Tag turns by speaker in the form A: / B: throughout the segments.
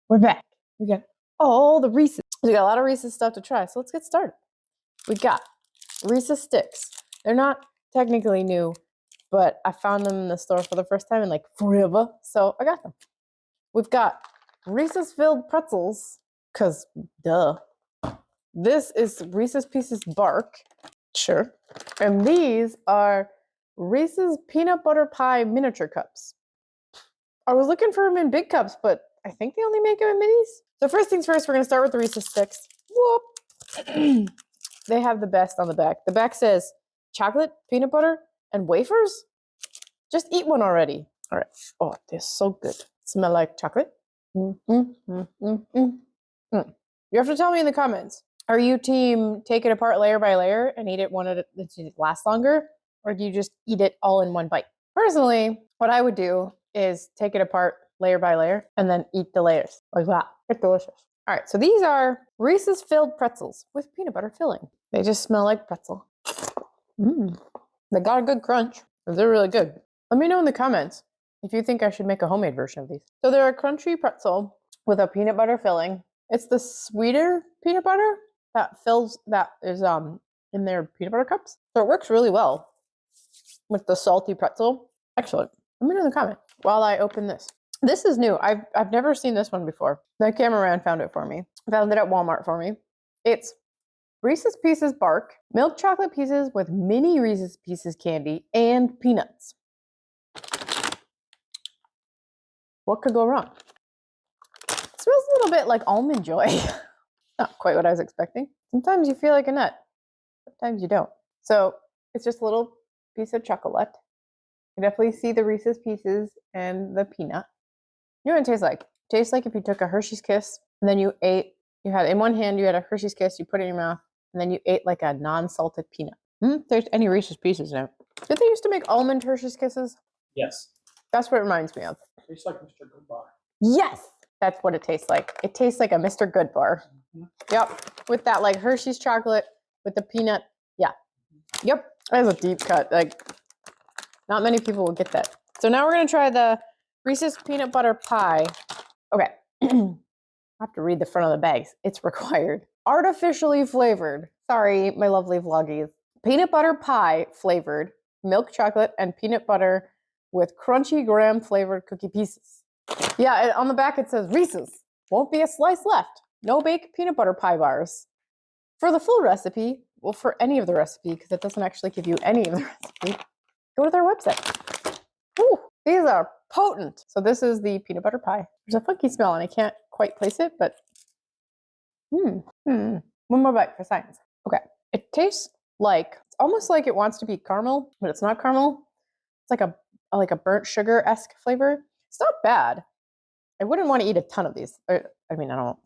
A: We're back. We got all the Reeses. We got a lot of Reeses stuff to try, so let's get started. We got Reeses sticks. They're not technically new, but I found them in the store for the first time in like forever, so I got them. We've got Reeses filled pretzels, because duh. This is Reese's Pieces bark, sure. And these are Reese's peanut butter pie miniature cups. I was looking for them in big cups, but I think they only make them in minis. So first things first, we're gonna start with the Reese's sticks. Whoop. They have the best on the back. The back says chocolate, peanut butter, and wafers. Just eat one already. All right. Oh, they're so good. Smell like chocolate. You have to tell me in the comments. Are you team take it apart layer by layer and eat it one at a to last longer? Or do you just eat it all in one bite? Personally, what I would do is take it apart layer by layer and then eat the layers like that. It's delicious. All right, so these are Reese's filled pretzels with peanut butter filling. They just smell like pretzel. They got a good crunch. They're really good. Let me know in the comments if you think I should make a homemade version of these. So they're a crunchy pretzel with a peanut butter filling. It's the sweeter peanut butter that is in their peanut butter cups. So it works really well with the salty pretzel. Excellent. Let me know in the comment while I open this. This is new. I've never seen this one before. The cameraman found it for me. Found it at Walmart for me. It's Reese's Pieces bark, milk chocolate pieces with mini Reese's Pieces candy, and peanuts. What could go wrong? It smells a little bit like Almond Joy. Not quite what I was expecting. Sometimes you feel like a nut. Sometimes you don't. So it's just a little piece of chocolate. I definitely see the Reese's Pieces and the peanut. You know what it tastes like? It tastes like if you took a Hershey's Kiss and then you had in one hand, you had a Hershey's Kiss, you put it in your mouth, and then you ate like a non-salted peanut. There's any Reese's Pieces in it. Did they used to make almond Hershey's Kisses?
B: Yes.
A: That's what it reminds me of.
B: It tastes like Mr. Good Bar.
A: Yes! That's what it tastes like. It tastes like a Mr. Good bar. Yep. With that like Hershey's chocolate with the peanut. Yeah. Yep. That is a deep cut. Like, not many people will get that. So now we're going to try the Reese's peanut butter pie. Okay. I have to read the front of the bags. It's required. Artificially flavored. Sorry, my lovely vloggies. Peanut butter pie flavored, milk chocolate, and peanut butter with crunchy graham flavored cookie pieces. Yeah, on the back it says Reese's. Won't be a slice left. No bake peanut butter pie bars. For the full recipe, well, for any of the recipe, because it doesn't actually give you any of the recipe, go to their website. Ooh, these are potent. So this is the peanut butter pie. There's a funky smell and I can't quite place it, but one more bite for science. Okay, it tastes like, it's almost like it wants to be caramel, but it's not caramel. It's like a burnt sugar-esque flavor. It's not bad. I wouldn't want to eat a ton of these. I mean, I don't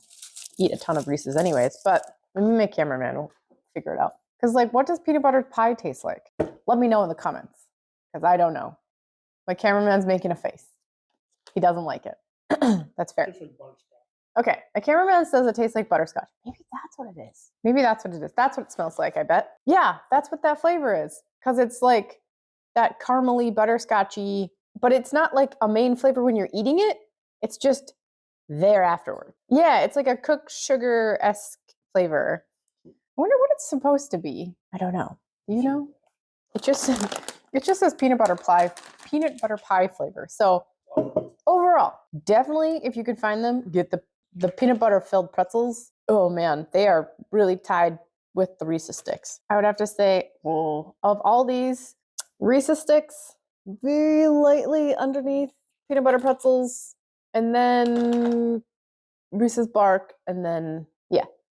A: eat a ton of Reese's anyways, but maybe my cameraman will figure it out. Because like, what does peanut butter pie taste like? Let me know in the comments, because I don't know. My cameraman's making a face. He doesn't like it. That's fair. Okay, my cameraman says it tastes like butterscotch. Maybe that's what it is. Maybe that's what it is. That's what it smells like, I bet. Yeah, that's what that flavor is. Because it's like that caramely, butterscotchy, but it's not like a main flavor when you're eating it. It's just there afterward. Yeah, it's like a cooked sugar-esque flavor. I wonder what it's supposed to be. I don't know. Do you know? It just says peanut butter pie flavor. So overall, definitely if you could find them, get the peanut butter filled pretzels. Oh man, they are really tied with the Reese's sticks. I would have to say, well, of all these, Reese's sticks, very lightly underneath peanut butter pretzels, and then Reese's bark, and then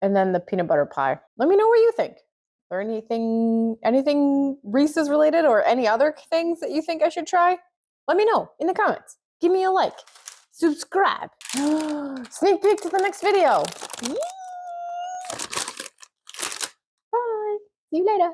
A: the peanut butter pie. Let me know what you think. Or anything Reese's related or any other things that you think I should try? Let me know in the comments. Give me a like. Subscribe. Sneak peek to the next video. Bye. See you later.